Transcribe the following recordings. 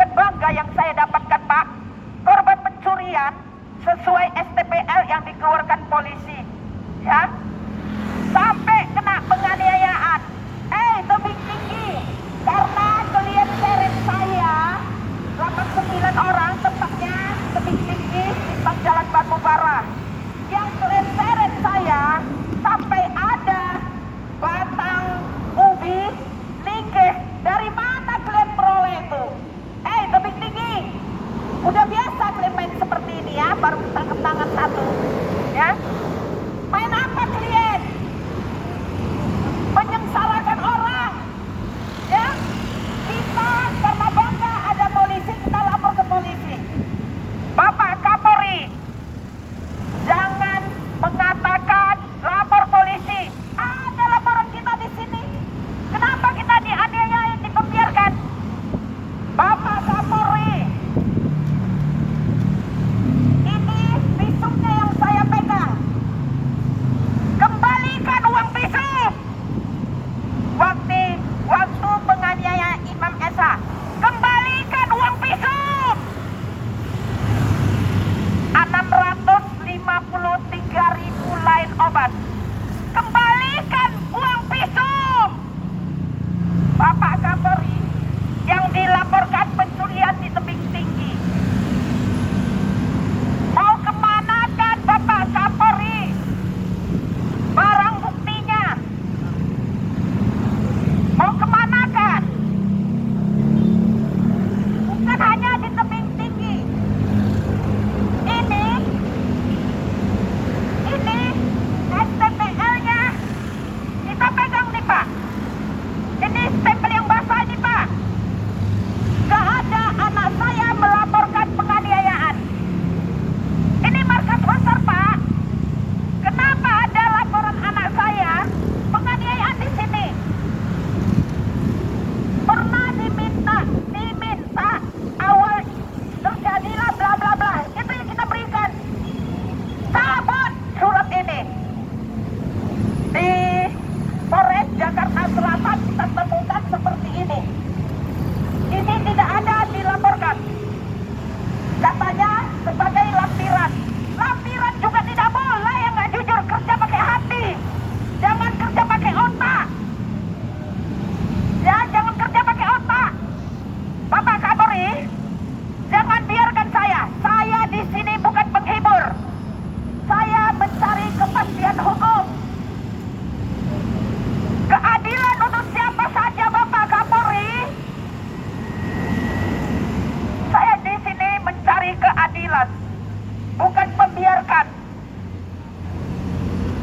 bukan bangga yang saya dapatkan, Pak. Korban pencurian sesuai STPL yang dikeluarkan polisi, ya, sampai kena penganiayaan. Tebing tinggi karena klien seret saya 89 orang, tempatnya tebing tinggi di Jalan Batu Bara. Yang klien seret saya sampai ada batang ubi linggih. Dari mana klien peroleh itu? Tebing tinggi. Udah biasa klien main seperti ini ya, baru tangkap tangan satu, ya. Main apa klien? Menyengsarakan orang, ya. Kita karena bangga ada polisi, kita lapor ke polisi. Bapak Kapolri, jangan mengatakan lapor polisi. Ada laporan kita di sini. Kenapa kita dianiaya, dibiarkan? Bapak Kapolri, ini visumnya yang saya pegang. Kembalikan uang visum. Waktu penganiayaan Imam Esa, kembalikan uang visum. 653.000 lain obat. Kembalikan uang visum. Bapak Kapolri, yang dilaporkan pencurian di tebing tinggi, mau kemanakan Bapak Kapolri barang buktinya? Mau kemanakan? Bukan hanya di tebing tinggi. Ini STPL-nya kita pegang nih, Pak. Ini stempel yang basah nih, Pak. Gak ada anak saya melaporkan penganiayaan. Ini markas besar, Pak. Kenapa ada laporan anak saya penganiayaan di sini? Pernah diminta awal terjadilah bla bla bla. Itu yang kita berikan. Cabut surat ini. Di Polres Jakarta Selatan kita temukan seperti ini. Ini tidak ada dilaporkan. Katanya sebagai lampiran. Lampiran juga tidak boleh, yang nggak jujur. Kerja pakai hati, jangan kerja pakai otak. Ya, jangan kerja pakai otak. Bapak Kapolri, jangan biarkan saya. Saya di sini bukan penghibur. Saya mencari kepastian hukum. Keadilan untuk siapa saja, Bapak Kapolri. Saya di sini mencari keadilan, bukan membiarkan.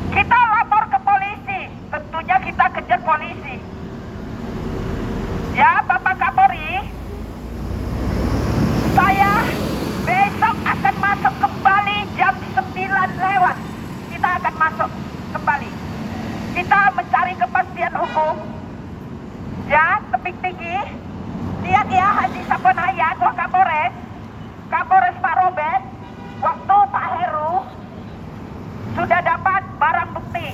Kita lapor ke polisi, tentunya kita kejar polisi. Ya, Bapak Kapolri, saya besok akan masuk kembali jam 9 lewat. Kita akan masuk kembali. Kita mencari kepastian hukum. Ya, tebing tinggi. Lihat ya, Haji Sapon Hayat, Wakapolres, Kapolres Pak Robert, waktu Pak Heru sudah dapat barang bukti.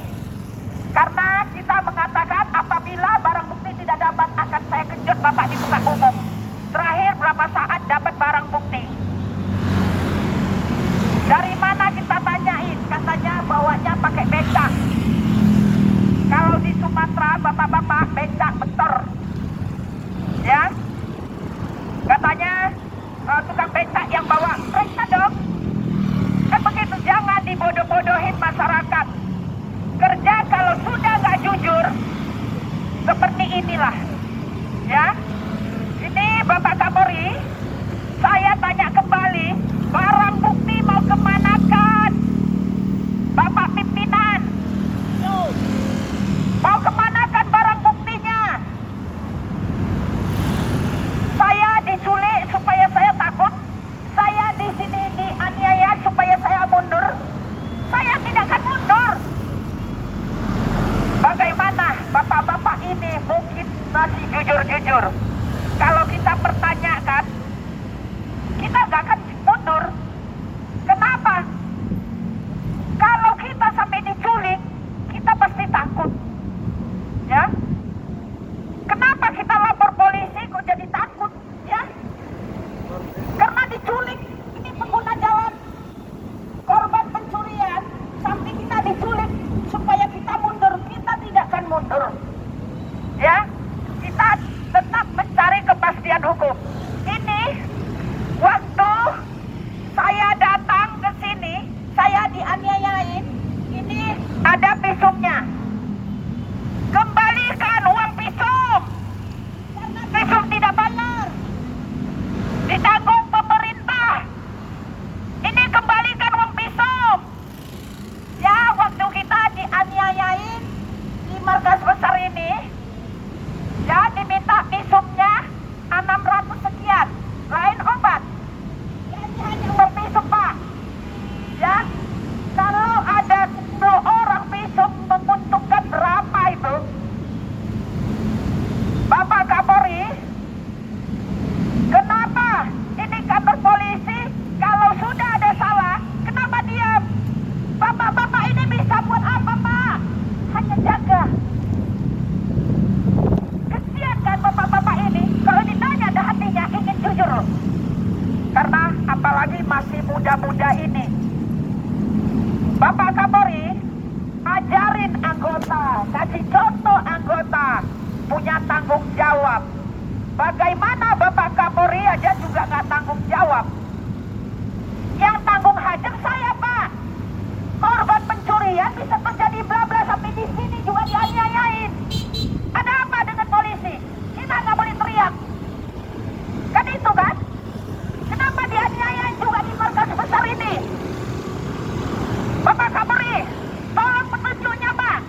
Karena kita mengatakan apabila barang bukti tidak dapat, akan saya kejut Bapak di muka umum. Terakhir berapa saat dapat barang bukti? Dari mana kita tanyain? Katanya bawanya pakai becak. Kalau di Sumatera, bapak-bapak becak betor, ya. Katanya tukang becak yang bawa, periksa dong. Kan begitu, jangan dibodoh-bodohin masyarakat. Kerja kalau sudah nggak jujur, seperti inilah, ya. Ini Bapak Kapolri, saya tanya kembali, barang bukti mau kemanakan? Bapak pimpinan, mau kemanakan barang buktinya? Saya diculik supaya saya takut. Saya di sini dianiaya supaya saya mundur. Saya tidak akan mundur. Bagaimana bapak-bapak ini mungkin masih jujur-jujur? Kalau kita pertanyakan, apalagi masih muda-muda ini. Bapak Kapolri, ajarin anggota, kasih contoh anggota punya tanggung jawab. Bagaimana Bapak Kapolri aja juga nggak tanggung jawab? Yang tanggung hajar saya, Pak. Korban pencurian bisa terjadi bla bla sampai di sini juga dianiayain. Ada apa dengan polisi? Kita nggak boleh teriak. Kan itu kan? Kenapa dianiayain juga di markas besar ini? Bapak Kapolri, tolong petunjuknya, Pak.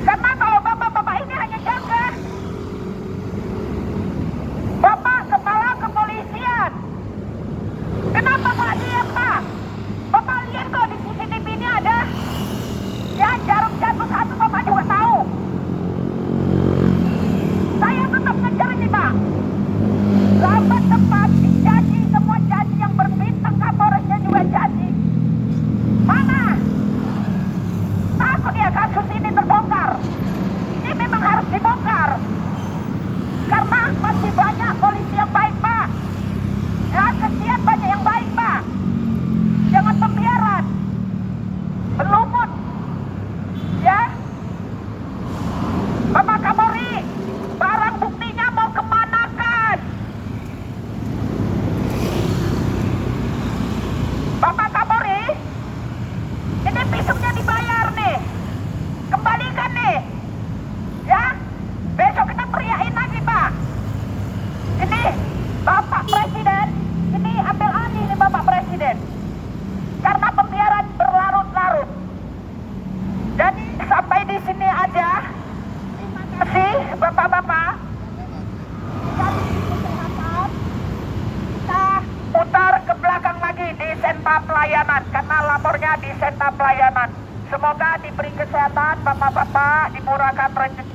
Karena kalau bapak-bapak ini hanya jaga. Bapak kepala kepolisian. Kenapa nggak diam, Pak? Bapak lihat kok di CCTV ini ada. Ya, jarum jatuh satu Bapak juga tahu. Saya tetap ngejar ini, Pak. Lambat cepat dijanji semua janji yang berbintang, Kapolresnya juga janji. Mana? Takut ya kasus ini terbongkar. Ini memang harus dibongkar. Karena masih banyak polisi yang baik, Pak. Ya, kesian banyak yang baik, Pak. Jangan pembiaran. Berlumut. Ya. Bapak Kapolri, barang buktinya mau kemanakan? Bapak Kapolri, ini pisumnya dibayar nih. Kembalikan nih. Ya. Besok kita teriakin lagi, Pak. Ini Bapak Presiden, ini ambil alih nih Bapak Presiden. Karena pembiaran berlarut-larut. Jadi sampai di sini aja. Terima kasih Bapak-bapak. Kita putar ke belakang lagi di sentra pelayanan karena lapornya di sentra pelayanan. Semoga diberi kesehatan Bapak-bapak, dimurahkan rezeki.